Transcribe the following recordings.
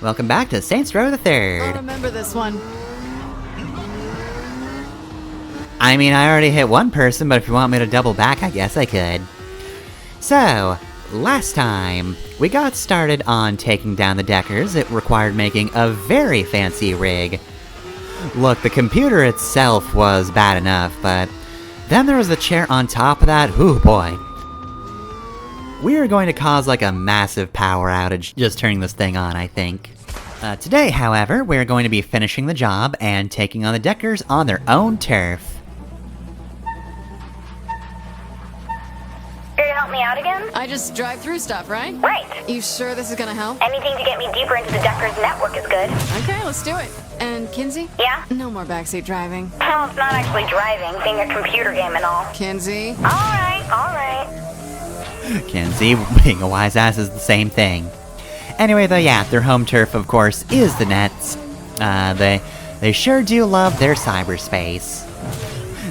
Welcome back to Saints Row the I Third. remember this one. I mean, I already hit one person, but if you want me to double back, I guess I could. So, last time, we got started on taking down the Deckers. It required making a very fancy rig. Look, the computer itself was bad enough, but then there was the chair on top of that. Ooh, boy. We are going to cause like a massive power outage just turning this thing on, I think. Today, however, we're going to be finishing the job and taking on the Deckers on their own turf. Here to help me out again? I just drive through stuff, right? Right. You sure this is gonna help? Anything to get me deeper into the Deckers network is good. Okay, let's do it. And Kinsey? Yeah? No more backseat driving. Well, it's not actually driving, being a computer game and all. Kinsey? Alright. Kenzie, being a wise ass is the same thing. Anyway, though, yeah, their home turf, of course, is the Nets. They sure do love their cyberspace.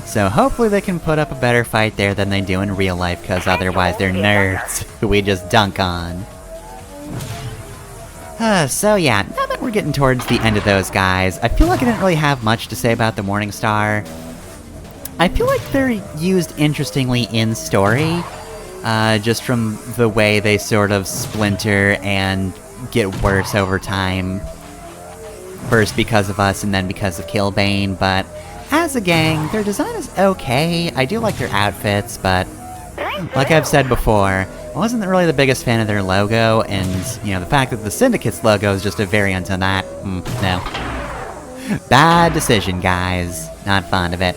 So hopefully they can put up a better fight there than they do in real life, because otherwise they're nerds who we just dunk on. So yeah, now that we're getting towards the end of those guys, I feel like I didn't really have much to say about the Morningstar. I feel like they're used interestingly in story, just from the way they sort of splinter and get worse over time. First because of us and then because of Killbane, but as a gang, their design is okay. I do like their outfits, but like I've said before, I wasn't really the biggest fan of their logo, and, you know, the fact that the Syndicate's logo is just a variant on that, no. Bad decision, guys. Not fond of it.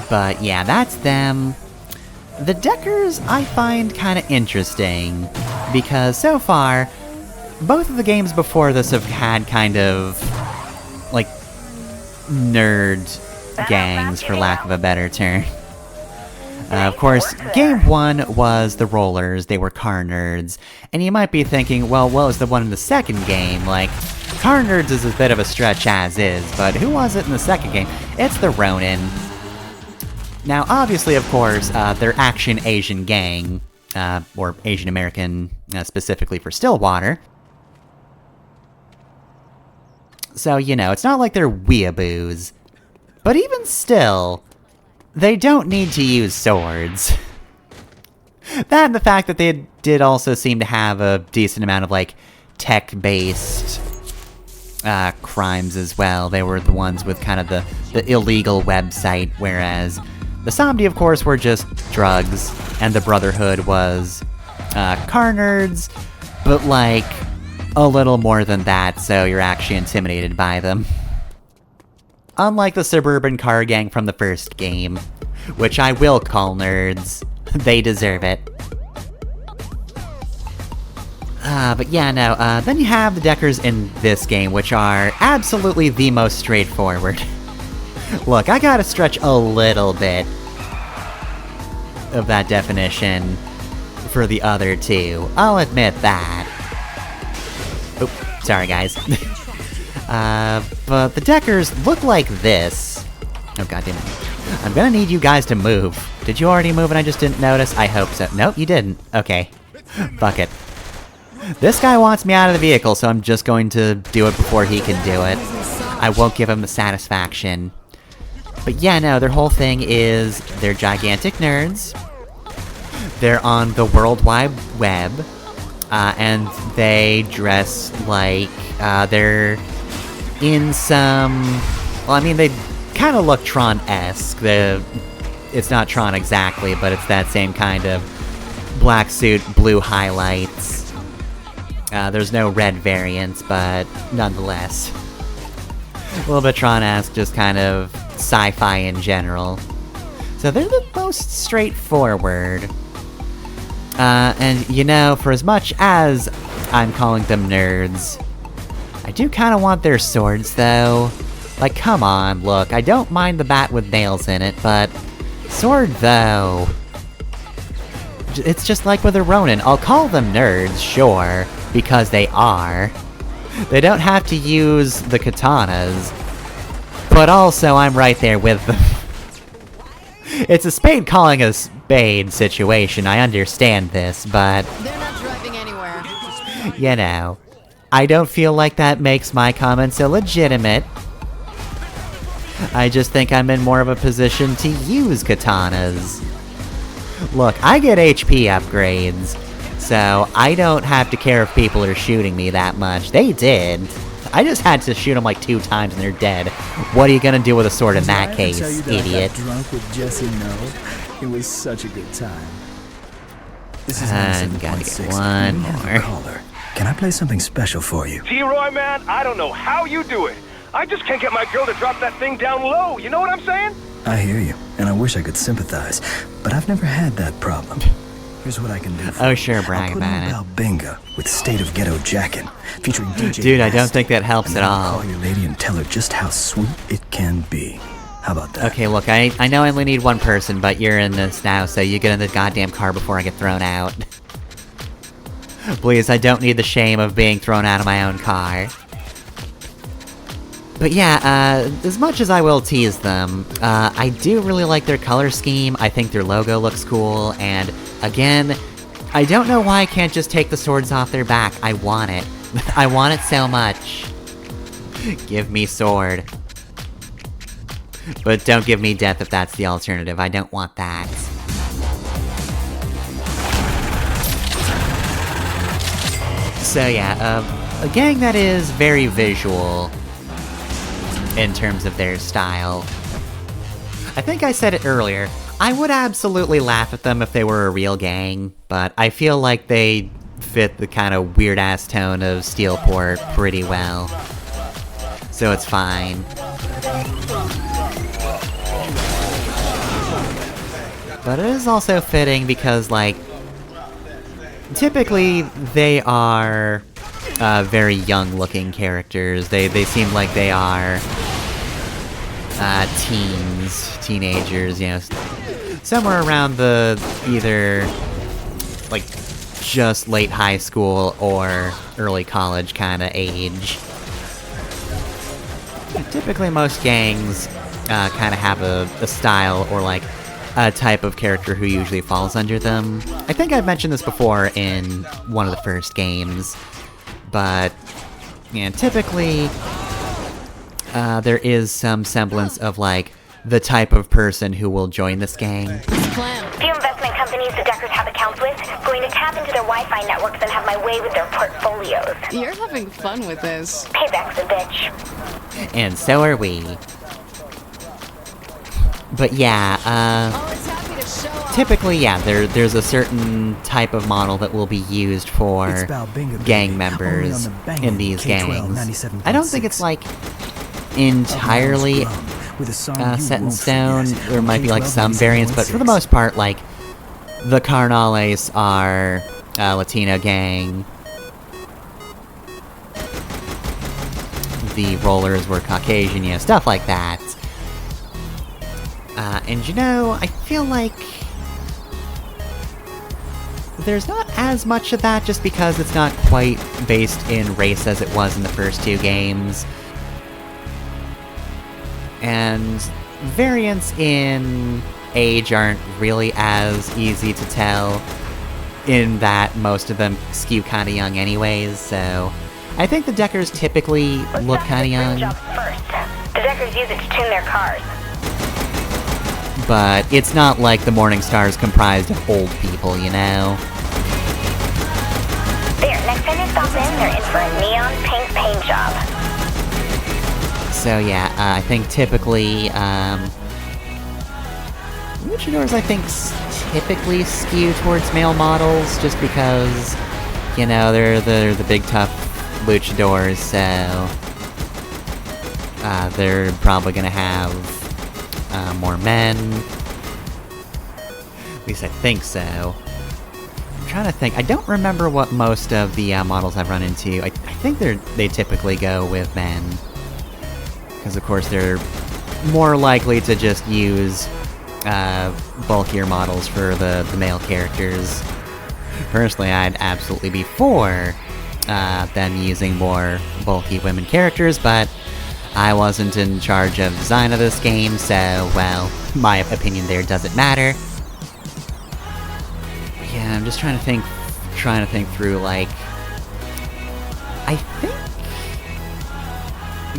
But yeah, that's them. The Deckers I find kind of interesting, because so far, both of the games before this have had kind of, like, nerd gangs, for lack of a better term. Of course, game 1 was the Rollers, they were car nerds, and you might be thinking, well, what was the one in the second game? Like, car nerds is a bit of a stretch as is, but who was it in the second game? It's the Ronin. Now, obviously, of course, they're Action Asian gang, or Asian American, specifically for Stillwater. So, you know, it's not like they're weeaboos. But even still, they don't need to use swords. That and the fact that they did also seem to have a decent amount of, like, tech-based crimes as well. They were the ones with kind of the illegal website, whereas the Somdi, of course, were just drugs, and the Brotherhood was car nerds, but, like, a little more than that, so you're actually intimidated by them. Unlike the suburban car gang from the first game, which I will call nerds. They deserve it. But yeah, no, then you have the Deckers in this game, which are absolutely the most straightforward. Look, I gotta stretch a little bit of that definition for the other two. I'll admit that. Oop, sorry guys. But the Deckers look like this. Oh goddammit. I'm gonna need you guys to move. Did you already move and I just didn't notice? I hope so. Nope, you didn't. Okay. Fuck it. This guy wants me out of the vehicle, so I'm just going to do it before he can do it. I won't give him the satisfaction. But yeah, no, their whole thing is they're gigantic nerds. They're on the World Wide Web. And they dress like, they're in some... Well, I mean, they kind of look Tron-esque. It's not Tron exactly, but it's that same kind of black suit, blue highlights. There's no red variants, but nonetheless. A little bit Tron-esque, just kind of sci-fi in general. So they're the most straightforward. And, you know, for as much as I'm calling them nerds, I do kind of want their swords, though. Like, come on, look, I don't mind the bat with nails in it, but sword, though. It's just like with a Ronin. I'll call them nerds, sure, because they are. They don't have to use the katanas, but also I'm right there with them. It's a spade calling a spade situation, I understand this, but... You know, I don't feel like that makes my comments illegitimate. I just think I'm in more of a position to use katanas. Look, I get HP upgrades, so I don't have to care if people are shooting me that much. They did. I just had to shoot them like 2 times and they're dead. What are you gonna do with a sword in that case, idiot? I got drunk with Jesse? No. It was such a good time. This is And gotta get one more. Caller. Can I play something special for you? T-Roy, man, I don't know how you do it. I just can't get my girl to drop that thing down low, you know what I'm saying? I hear you, and I wish I could sympathize, but I've never had that problem. Here's what I can do for Oh you. sure, brag I'll put about in it. Albinga with State of Ghetto Jackin', featuring DJ Dude, I don't West. think that helps And at then all. Call your lady and tell her just how sweet it can be. How about that? Okay, look, I know I only need one person, but you're in this now, so you get in the goddamn car before I get thrown out. Please, I don't need the shame of being thrown out of my own car. But yeah, as much as I will tease them, I do really like their color scheme. I think their logo looks cool, and again, I don't know why I can't just take the swords off their back. I want it. I want it so much. Give me sword. But don't give me death if that's the alternative. I don't want that. So yeah, a gang that is very visual in terms of their style. I think I said it earlier, I would absolutely laugh at them if they were a real gang, but I feel like they fit the kind of weird-ass tone of Steelport pretty well. So it's fine. But it is also fitting because, like, typically they are very young-looking characters. They seem like they are teenagers, you know, somewhere around the either like just late high school or early college kind of age. Typically, most gangs kind of have a style or like a type of character who usually falls under them. I think I've mentioned this before in one of the first games, but yeah, typically there is some semblance of like the type of person who will join this gang. What's the plan? Few investment companies the Deckers have accounts with going to tap into their Wi-Fi networks and have my way with their portfolios. You're having fun with this. Payback's a bitch. And so are we. But yeah, Always happy to show off. typically, yeah, there's a certain type of model that will be used for It's Balbinga, gang baby. members Only on the bangin' in these K12 gangs. 97.6. I don't think it's like entirely With a song you set in won't stone. forget. There might be like K12 some variants, but for the 97.6. most part, like the Carnales are a Latino gang. The Rollers were Caucasian, you know, stuff like that. And you know, I feel like there's not as much of that just because it's not quite based in race as it was in the first 2 games. And variants in age aren't really as easy to tell, in that most of them skew kinda young anyways, so I think the Deckers typically look kinda young. Jobs first. The Deckers use it to tune their cars. But it's not like the Morning Star's comprised of old people, you know? There, next time they stop in, they're in for a neon pink paint job. So yeah, I think typically, luchadors I think typically skew towards male models, just because, you know, they're the big tough luchadors, so they're probably gonna have more men. At least I think so. I'm trying to think. I don't remember what most of the models I've run into. I think they typically go with men. Because of course they're more likely to just use bulkier models for the male characters. Personally, I'd absolutely be for them using more bulky women characters, but I wasn't in charge of design of this game, so, well, my opinion there doesn't matter. Yeah, I'm just trying to think through, like, I think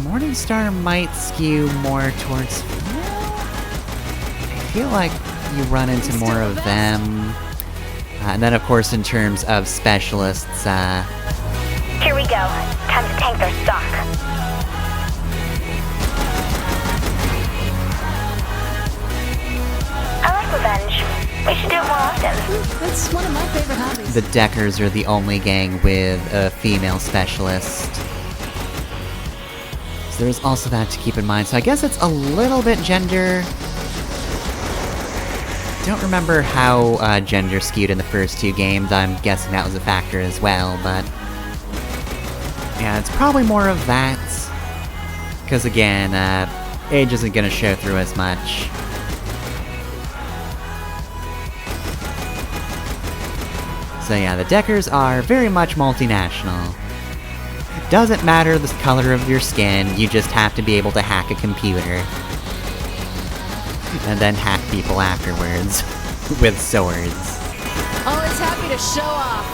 Morningstar might skew more towards female. I feel like you run into more of them. And then, of course, in terms of specialists, Here we go. Time to tank their stock. I like revenge. We should do it more often. That's one of my favorite hobbies. the Deckers are the only gang with a female specialist. So there's also that to keep in mind. So I guess it's a little bit gender. Don't remember how gender skewed in the first two games. I'm guessing that was a factor as well, but yeah, it's probably more of that. Because again, age isn't gonna show through as much. So yeah, the Deckers are very much multinational. Doesn't matter the color of your skin, you just have to be able to hack a computer. And then hack people afterwards. With swords. Always happy to show off.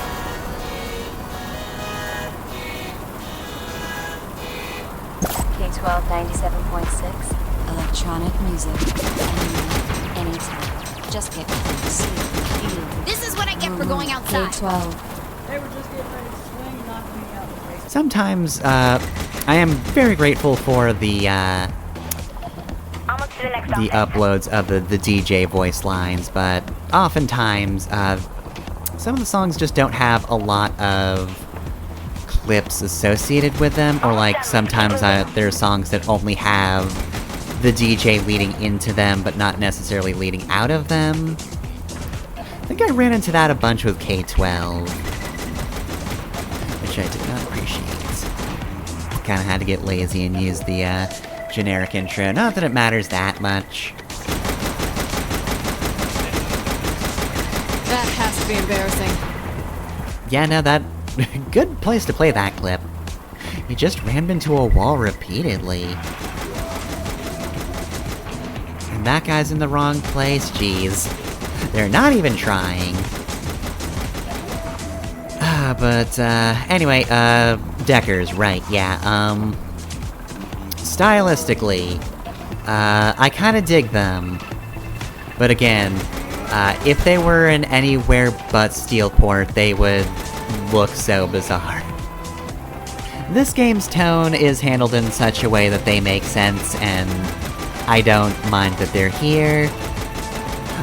K-12 97.6. Electronic music. Anywhere, anytime. Just get close. Feel. This is what I get for going outside. K-12. Sometimes, I am very grateful for the Almost to the next uploads of the DJ voice lines, but oftentimes, some of the songs just don't have a lot of clips associated with them, or like, sometimes there are songs that only have the DJ leading into them, but not necessarily leading out of them. I think I ran into that a bunch with K-12. Which I did not appreciate. Kinda had to get lazy and use the, generic intro. Not that it matters that much. That has to be embarrassing. Yeah, no, that... good place to play that clip. He just rammed into a wall repeatedly. And that guy's in the wrong place, jeez. They're not even trying. Anyway, Deckers, right, yeah, stylistically, I kinda dig them. But again, if they were in anywhere but Steelport, they would look so bizarre. This game's tone is handled in such a way that they make sense, and I don't mind that they're here.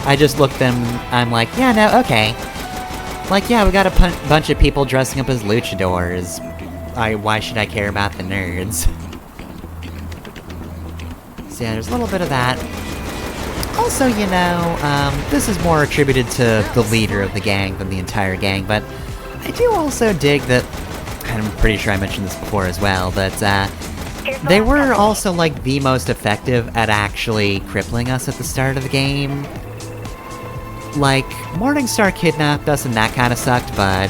I just look them, I'm like, yeah, no, okay. Like, yeah, we got a bunch of people dressing up as luchadors. Why should I care about the nerds? So yeah, there's a little bit of that. Also, you know, this is more attributed to the leader of the gang than the entire gang, but I do also dig that, and I'm pretty sure I mentioned this before as well, but, they were also, like, the most effective at actually crippling us at the start of the game. Like, Morningstar kidnapped us and that kinda sucked, but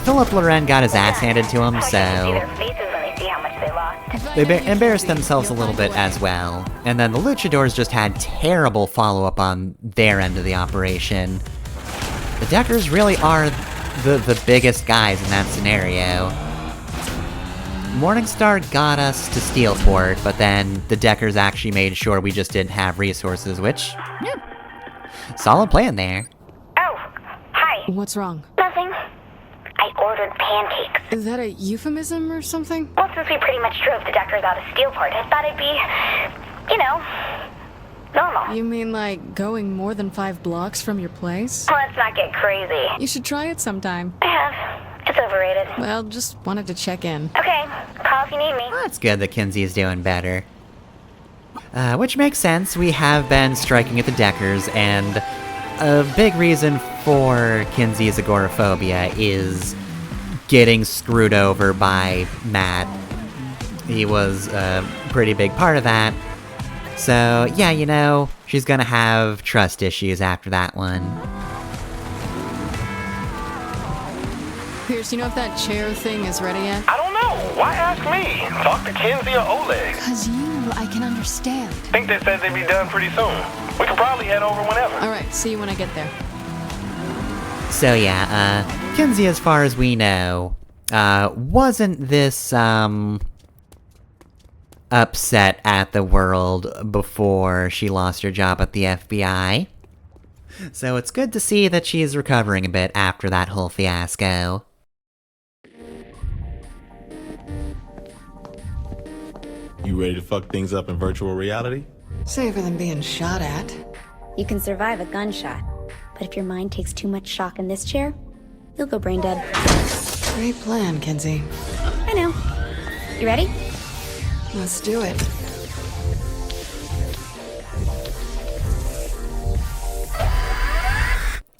Philip Loren got his ass handed to him, so they embarrassed themselves a little bit as well. And then the Luchadors just had terrible follow-up on their end of the operation. The Deckers really are the biggest guys in that scenario. Morningstar got us to Steelport, but then the Deckers actually made sure we just didn't have resources, which, yeah, solid plan there. Oh, hi. What's wrong? Nothing. I ordered pancakes. Is that a euphemism or something? Well, since we pretty much drove the Deckers out of Steelport, I thought it'd be, you know, normal. You mean like going more than 5 blocks from your place? Let's not get crazy. You should try it sometime. I have. It's overrated. Well, just wanted to check in. Okay, call if you need me. That's good that Kinsey is doing better. Which makes sense, we have been striking at the Deckers, and a big reason for Kinsey's agoraphobia is getting screwed over by Matt. He was a pretty big part of that. So, yeah, you know, she's gonna have trust issues after that one. Pierce, you know if that chair thing is ready yet? I don't know. Why ask me? Talk to Kinsey or Oleg. Cause I can understand. Think they said they'd be done pretty soon. We can probably head over whenever. Alright, see you when I get there. So yeah, Kinsey, as far as we know, wasn't this, upset at the world before she lost her job at the FBI. So it's good to see that she's recovering a bit after that whole fiasco. You ready to fuck things up in virtual reality? Safer than being shot at. You can survive a gunshot, but if your mind takes too much shock in this chair, you'll go brain dead. Great plan, Kinsey. I know. You ready? Let's do it.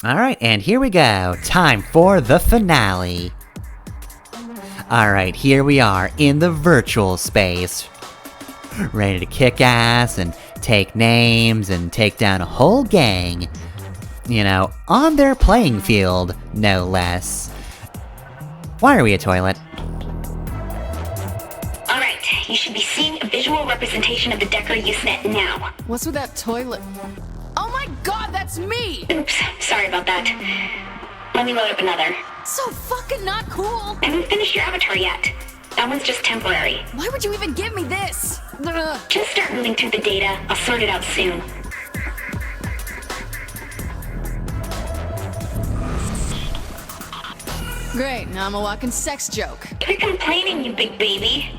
Alright, and here we go. Time for the finale. Alright, here we are in the virtual space. Ready to kick ass and take names and take down a whole gang. You know, on their playing field, no less. Why are we a toilet? Alright, you should be seeing a visual representation of the Decker Usenet now. What's with that toilet? Oh my god, that's me! Oops, sorry about that. Let me load up another. So fucking not cool! I haven't finished your avatar yet. That one's just temporary. Why would you even give me this? Ugh. Just start moving through the data. I'll sort it out soon. Great, now I'm a walking sex joke. Quit complaining, you big baby.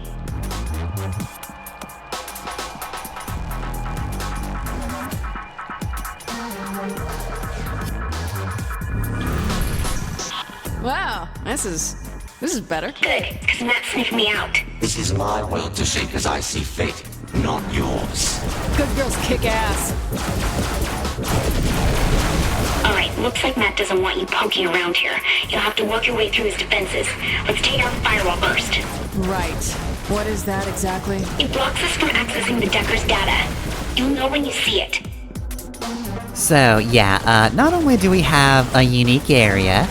Wow, this is better. Good, because Matt sniffed me out. This is my world to shape as I see fit, not yours. Good girls kick ass. Alright, looks like Matt doesn't want you poking around here. You'll have to work your way through his defenses. Let's take out the firewall first. Right. What is that exactly? It blocks us from accessing the Decker's data. You'll know when you see it. So, yeah, not only do we have a unique area,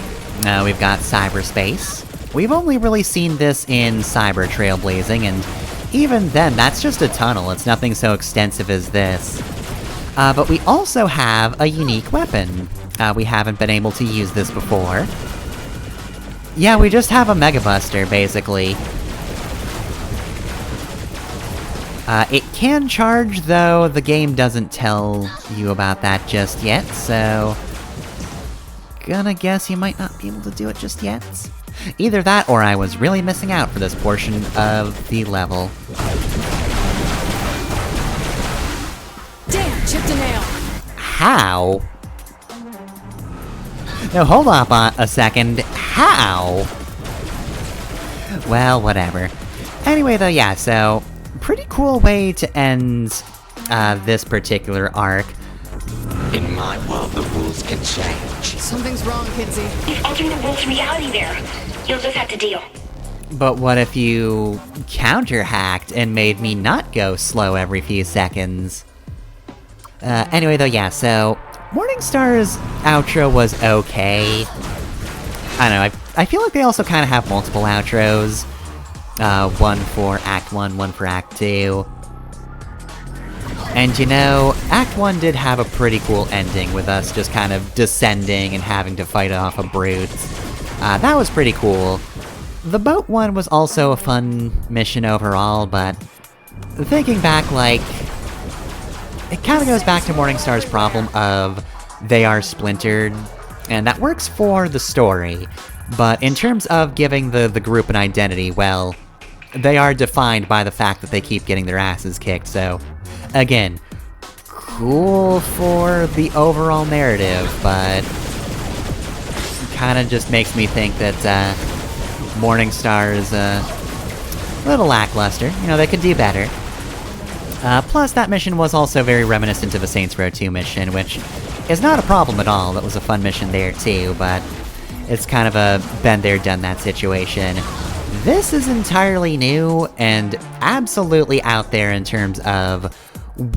we've got cyberspace. We've only really seen this in Cyber Trailblazing, and even then, that's just a tunnel, it's nothing so extensive as this. But we also have a unique weapon. We haven't been able to use this before. Yeah, we just have a Mega Buster, basically. It can charge, though the game doesn't tell you about that just yet, so... Gonna guess you might not be able to do it just yet. Either that, or I was really missing out for this portion of the level. Damn, chipped a nail. How? No, hold up a second. How? Well, whatever. Anyway, though, yeah, so... Pretty cool way to end, this particular arc. In my world, the rules can change. Something's wrong, Kinsey. You've altered the world's reality there. You'll just have to deal. But what if you counter-hacked and made me not go slow every few seconds? Anyway, though, yeah, so... Morningstar's outro was okay. I don't know, I feel like they also kind of have multiple outros. One for Act 1, one for Act 2. And you know, Act 1 did have a pretty cool ending with us just kind of descending and having to fight off a brute. That was pretty cool. The boat one was also a fun mission overall, but thinking back, like, it kind of goes back to Morningstar's problem of they are splintered, and that works for the story. But in terms of giving the group an identity, well, they are defined by the fact that they keep getting their asses kicked, so... Again, cool for the overall narrative, but... Kinda just makes me think that, Morningstar is, a little lackluster. You know, they could do better. Plus, that mission was also very reminiscent of a Saints Row 2 mission, which is not a problem at all. That was a fun mission there, too, but... It's kind of a been there, done that situation. This is entirely new, and absolutely out there in terms of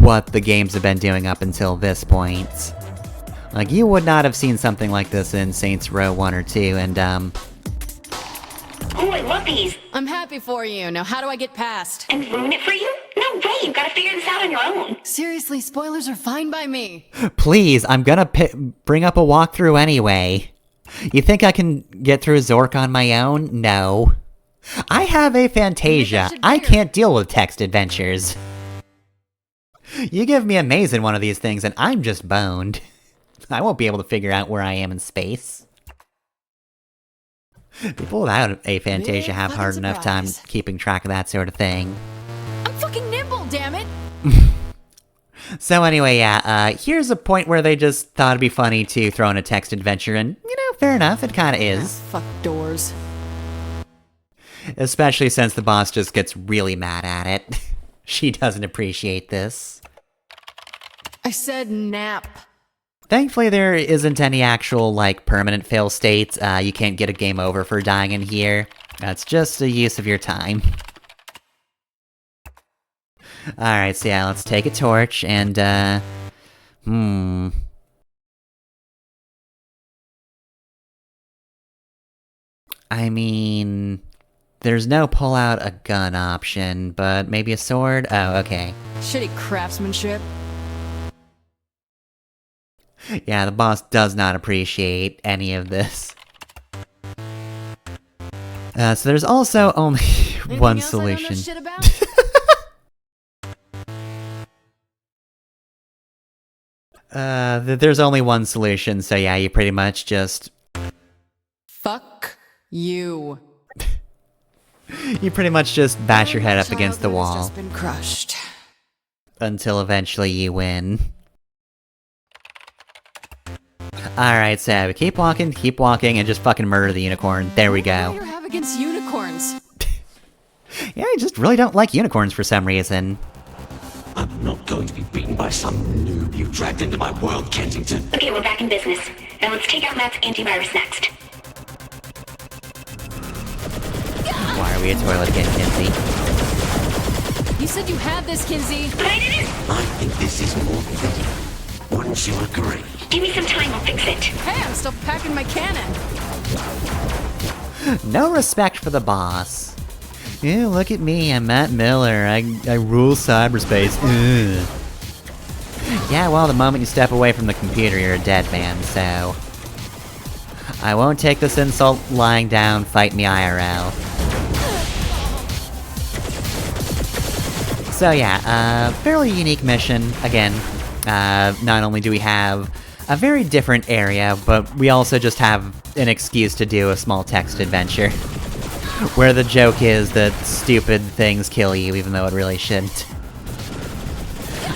what the games have been doing up until this point. Like, you would not have seen something like this in Saints Row 1 or 2, and, Oh, I love these! I'm happy for you. Now how do I get past? And ruin it for you? No way, you've gotta figure this out on your own. Seriously, spoilers are fine by me. please, I'm gonna bring up a walkthrough anyway. You think I can get through Zork on my own? No. I have a Fantasia. I can't deal with text adventures. You give me a maze in one of these things and I'm just boned. I won't be able to figure out where I am in space. People without a Fantasia have hard enough time keeping track of that sort of thing. I'm fucking nimble, damn it! So anyway, yeah, here's a point where they just thought it'd be funny to throw in a text adventure, and, you know, fair enough, it kinda is. Fuck doors. Especially since the boss just gets really mad at it. She doesn't appreciate this. I said nap. Thankfully, there isn't any actual, like, permanent fail states. You can't get a game over for dying in here. That's just a use of your time. Alright, so yeah, let's take a torch, and, I mean... There's no pull out a gun option, but maybe a sword? Oh, okay. Shitty craftsmanship. Yeah, the boss does not appreciate any of this. So there's also only one solution. Anything else I don't know shit about? There's only one solution, so yeah, you pretty much just... Fuck you. You pretty much just bash your head up against the wall. Just been crushed. Until eventually you win. Alright, so keep walking, and just fucking murder the unicorn. There we go. What do you have against unicorns? Yeah, I just really don't like unicorns for some reason. I'm not going to be beaten by some noob you dragged into my world, Kensington. Okay, we're back in business. Now let's take out Matt's antivirus next. Why are we a toilet again, Kinsey? You said you had this, Kinsey. But I didn't! I think this is more fitting. Wouldn't you agree? Give me some time, I'll fix it. Hey, I'm still packing my cannon. No respect for the boss. Yeah, look at me, I'm Matt Miller. I rule cyberspace. Ugh. Yeah, well, the moment you step away from the computer, you're a dead man, so... I won't take this insult lying down, fight me IRL. So yeah, fairly unique mission. Again, not only do we have a very different area, but we also just have an excuse to do a small text adventure. Where the joke is that stupid things kill you, even though it really shouldn't.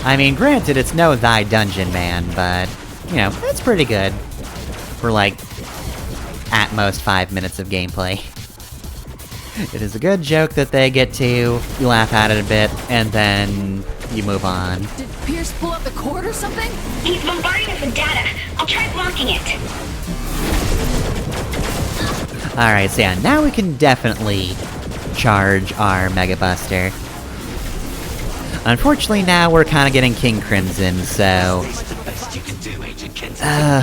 I mean, granted, it's no thy dungeon, man, but, you know, it's pretty good. For, like, at most 5 minutes of gameplay. It is a good joke that they get to, you laugh at it a bit, and then you move on. Did Pierce pull out the cord or something? He's bombarding us with data. I'll try blocking it. Alright, so yeah, now we can definitely charge our Mega Buster. Unfortunately, now we're kind of getting King Crimson, so...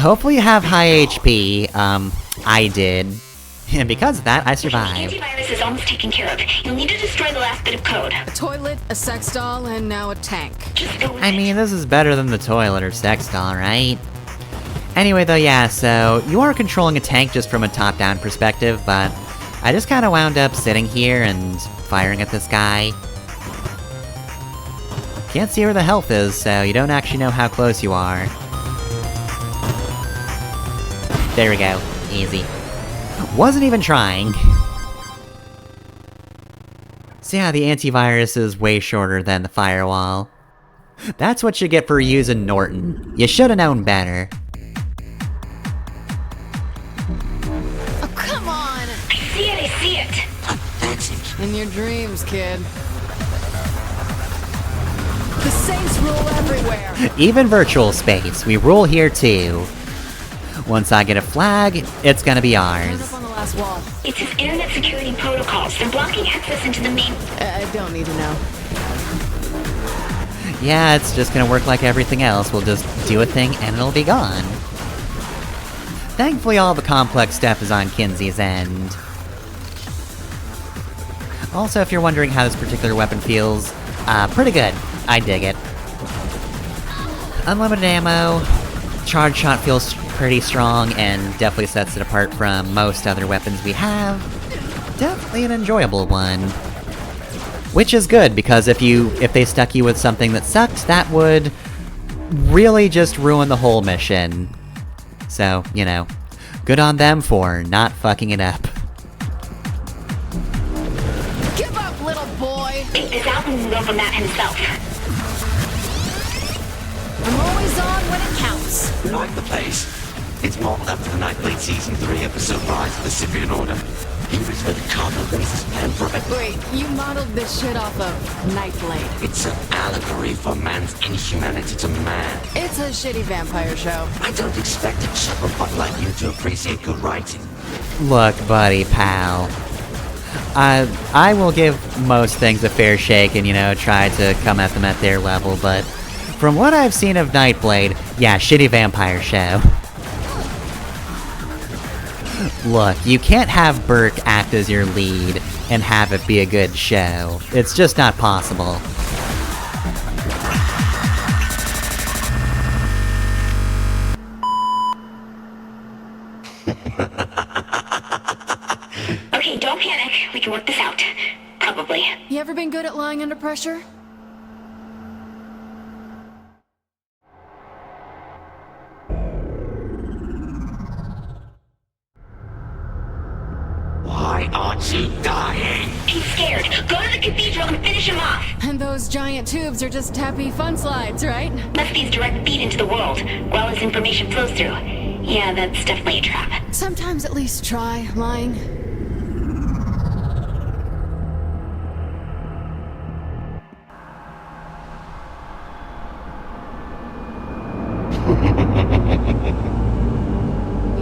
hopefully you have high HP. I did. And because of that, I survived. The antivirus is almost taken care of. You'll need to destroy the last bit of code. A toilet, a sex doll, and now a tank. Just go with I mean, this is better than the toilet or sex doll, right? Anyway, though, yeah, so you are controlling a tank just from a top-down perspective, but I just kind of wound up sitting here and firing at this guy. Can't see where the health is, so you don't actually know how close you are. There we go. Easy. Wasn't even trying. So yeah, the antivirus is way shorter than the firewall. That's what you get for using Norton. You should've known better. Oh, come on! I see it! In your dreams, kid. The Saints rule everywhere! Even virtual space, we rule here too. Once I get a flag, it's gonna be ours. Up on the last wall. It's his internet security protocols. They're blocking access into the main... I don't need to know. Yeah, it's just gonna work like everything else. We'll just do a thing and it'll be gone. Thankfully, all the complex stuff is on Kinsey's end. Also, if you're wondering how this particular weapon feels, pretty good. I dig it. Unlimited ammo. Charge shot feels pretty strong and definitely sets it apart from most other weapons we have. Definitely an enjoyable one. Which is good, because if they stuck you with something that sucked, that would really just ruin the whole mission. So, you know, good on them for not fucking it up. Give up, little boy! Take this out and go from that himself. I'm always on when it counts. Like the place. It's modeled after the Nightblade Season 3 episode Rise of the Scythian Order. He was for the cardinal businessman from it. Wait, you modeled this shit off of Nightblade. It's an allegory for man's inhumanity to man. It's a shitty vampire show. I don't expect a chucklebutt like you to appreciate good writing. Look, buddy, pal. I will give most things a fair shake and, you know, try to come at them at their level, but from what I've seen of Nightblade, yeah, shitty vampire show. Look, you can't have Burke act as your lead and have it be a good show. It's just not possible. Okay, don't panic. We can work this out. Probably. You ever been good at lying under pressure? Why aren't you dying? He's scared. Go to the cathedral and finish him off. And those giant tubes are just happy fun slides, right? That's these direct feed into the world, while his information flows through. Yeah, that's definitely a trap. Sometimes at least try lying.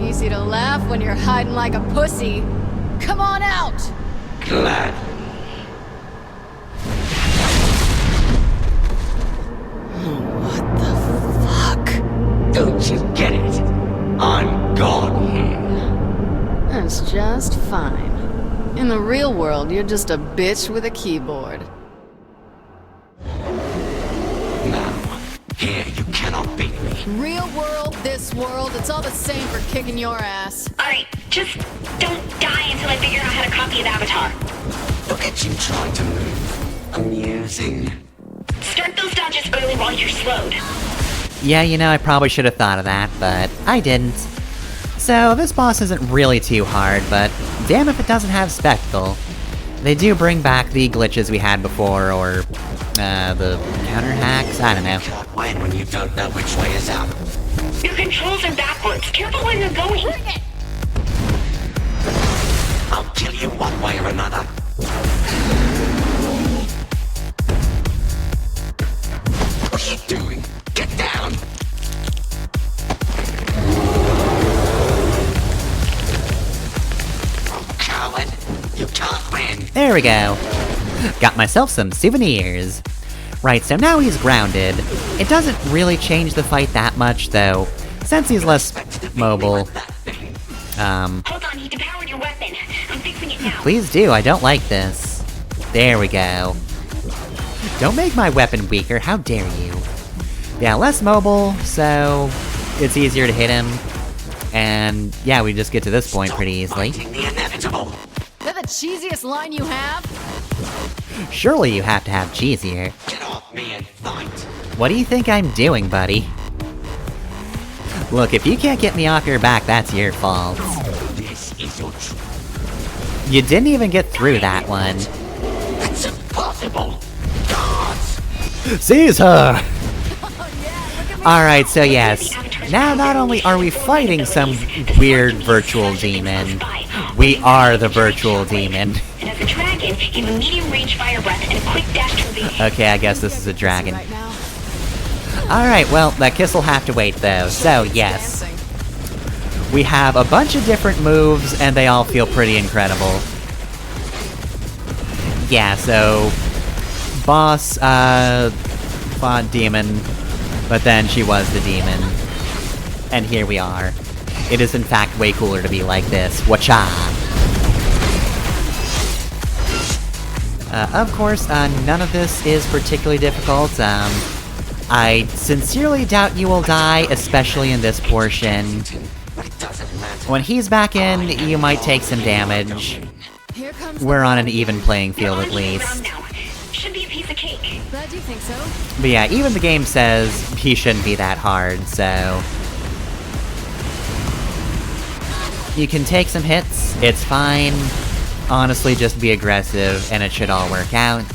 Easy to laugh when you're hiding like a pussy. Come on out! Glad. What the fuck? Don't you get it? I'm God here. That's just fine. In the real world, you're just a bitch with a keyboard. Now, here you cannot beat me. Real world, this world, it's all the same for kicking your ass. Alright, just don't die until I figure out how to copy the avatar. Look at you trying to move. Amusing. Start those dodges early while you're slowed. Yeah, you know, I probably should have thought of that, but I didn't. So, this boss isn't really too hard, but damn if it doesn't have Spectacle. They do bring back the glitches we had before, or, the counter hacks? I don't know. Can't win when you don't know which way is out. Your controls are backwards. Careful where you're going. Bring it! I'll kill you one way or another. What are you doing? Get down! Oh, coward! You can't win! There we go. Got myself some souvenirs. Right, so now he's grounded. It doesn't really change the fight that much, though, since he's less mobile. Hold on, he depowered your weapon. I'm fixing it now. Please do, I don't like this. There we go. Don't make my weapon weaker, how dare you. Yeah, less mobile, so it's easier to hit him. And yeah, we just get to this point pretty easily. Fighting the inevitable. Is that the cheesiest line you have? Surely you have to have cheesier. Get off me and fight. What do you think I'm doing, buddy? Look, if you can't get me off your back, that's your fault. This is your truth. You didn't even get through that one. That's impossible. Gods! Seize her! Alright, so yes. Now not only are we fighting some weird virtual demon, we are the virtual demon. And as a dragon, you have a medium-range fire breath and a quick dash to evade. Okay, I guess this is a dragon. Right now. Alright, well, that kiss will have to wait though, so yes. We have a bunch of different moves, and they all feel pretty incredible. Yeah, so... Boss, fought demon, but then she was the demon. And here we are. It is in fact way cooler to be like this. Wacha! Of course, none of this is particularly difficult. I sincerely doubt you will die, especially in this portion. When he's back in, you might take some damage. Here comes We're on an even playing field at Launching the least. ground now. Should be a piece of cake. Glad you think so. But yeah, even the game says he shouldn't be that hard, so... You can take some hits, it's fine. Honestly, just be aggressive, and it should all work out.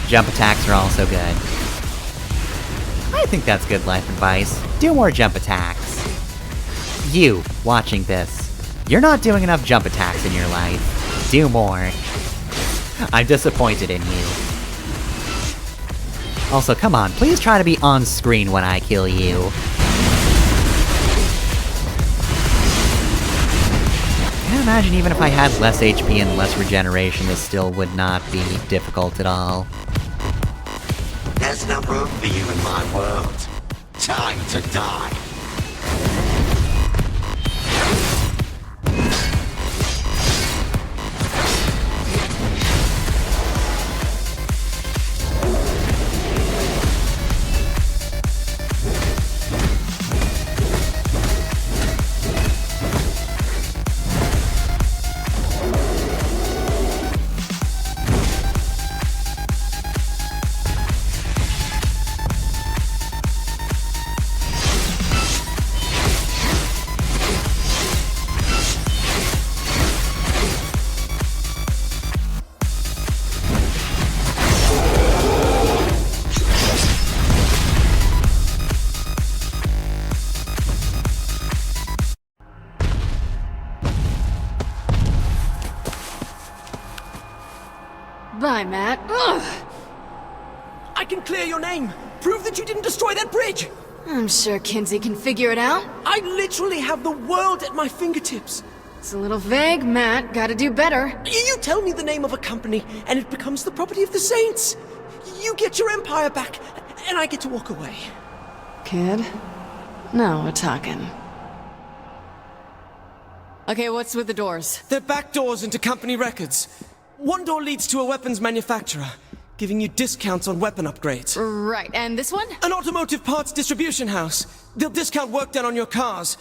Jump attacks are also good. I think that's good life advice. Do more jump attacks. You, watching this, you're not doing enough jump attacks in your life. Do more. I'm disappointed in you. Also, come on, please try to be on screen when I kill you. I imagine even if I had less HP and less regeneration, this still would not be difficult at all. There's no room for you in my world. Time to die. Bye, Matt. Ugh. I can clear your name. Prove that you didn't destroy that bridge. I'm sure Kinsey can figure it out. I literally have the world at my fingertips. It's a little vague, Matt. Gotta do better. You tell me the name of a company, and it becomes the property of the Saints. You get your empire back, and I get to walk away. Kid? Now we're talking. Okay, what's with the doors? They're back doors into company records. One door leads to a weapons manufacturer, giving you discounts on weapon upgrades. Right, and this one? An automotive parts distribution house. They'll discount work done on your cars.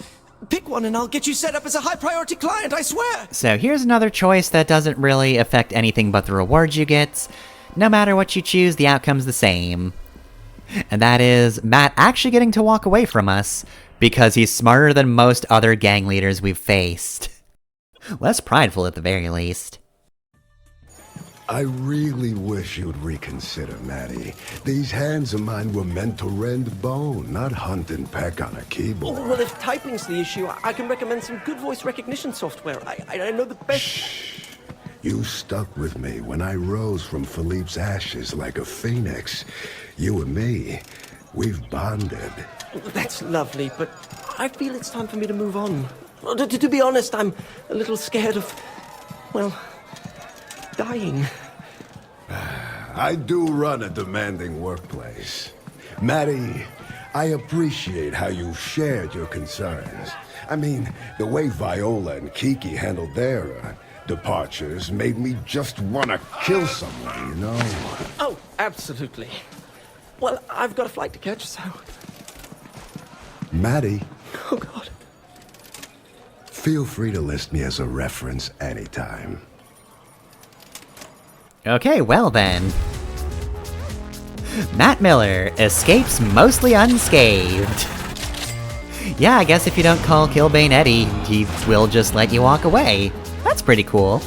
Pick one and I'll get you set up as a high-priority client, I swear! So here's another choice that doesn't really affect anything but the rewards you get. No matter what you choose, the outcome's the same. And that is Matt actually getting to walk away from us, because he's smarter than most other gang leaders we've faced. Less prideful at the very least. I really wish you'd reconsider, Maddie. These hands of mine were meant to rend bone, not hunt and peck on a keyboard. Well, if typing's the issue, I can recommend some good voice recognition software. I know the best... Shh. You stuck with me when I rose from Philippe's ashes like a phoenix. You and me, we've bonded. That's lovely, but I feel it's time for me to move on. To be honest, I'm a little scared of, well, dying. I do run a demanding workplace. Maddie, I appreciate how you shared your concerns. I mean, the way Viola and Kiki handled their departures made me just want to kill someone, you know? Oh, absolutely. Well, I've got a flight to catch, so... Maddie. Oh, God. Feel free to list me as a reference anytime. Okay, well then. Matt Miller escapes mostly unscathed. Yeah, I guess if you don't call Killbane Eddie, he will just let you walk away. That's pretty cool.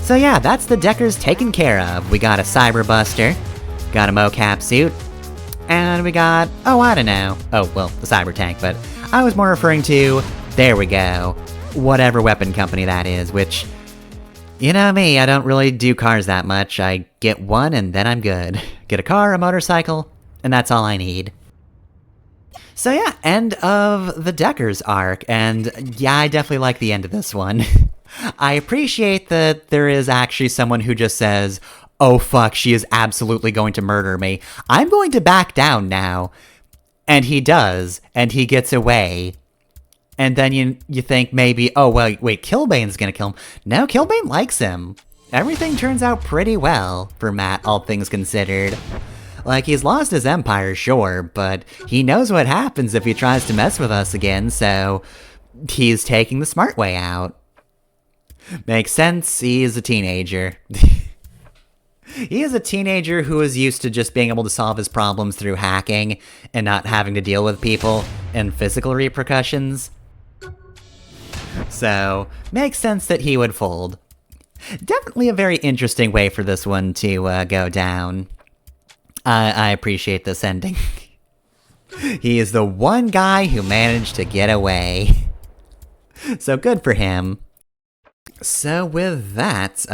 So yeah, that's the Deckers taken care of. We got a Cyberbuster, got a mocap suit, and we got, oh, I don't know. Oh, well, the Cyber Tank, but I was more referring to, there we go, whatever weapon company that is, which, you know me, I don't really do cars that much. I get one and then I'm good. Get a car, a motorcycle, and that's all I need. So yeah, end of the Deckers arc, and yeah, I definitely like the end of this one. I appreciate that there is actually someone who just says, oh fuck, she is absolutely going to murder me. I'm going to back down now. And he does, and he gets away. And then you think maybe, oh well, wait, Killbane's gonna kill him. No, Killbane likes him. Everything turns out pretty well for Matt, all things considered. Like, he's lost his empire, sure, but he knows what happens if he tries to mess with us again, so he's taking the smart way out. Makes sense, he is a teenager. He is a teenager who is used to just being able to solve his problems through hacking and not having to deal with people and physical repercussions. So, makes sense that he would fold. Definitely a very interesting way for this one to go down. I appreciate this ending. He is the one guy who managed to get away. So good for him. So with that,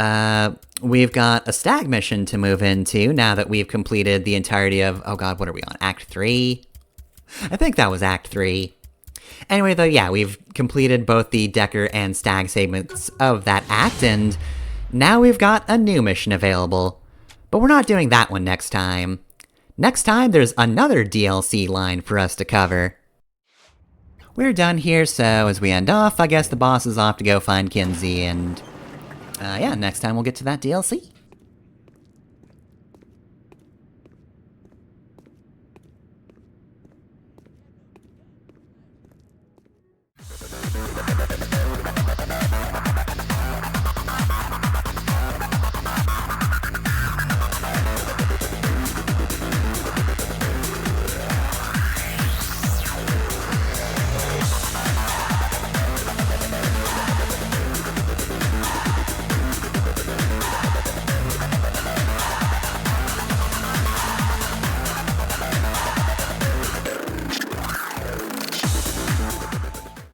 we've got a stag mission to move into now that we've completed the entirety of, oh god, what are we on, Act 3? I think that was Act 3. Anyway, though, yeah, we've completed both the Decker and Stag segments of that act, and now we've got a new mission available. But we're not doing that one next time. Next time, there's another DLC line for us to cover. We're done here, so as we end off, I guess the boss is off to go find Kinsey, and yeah, next time we'll get to that DLC.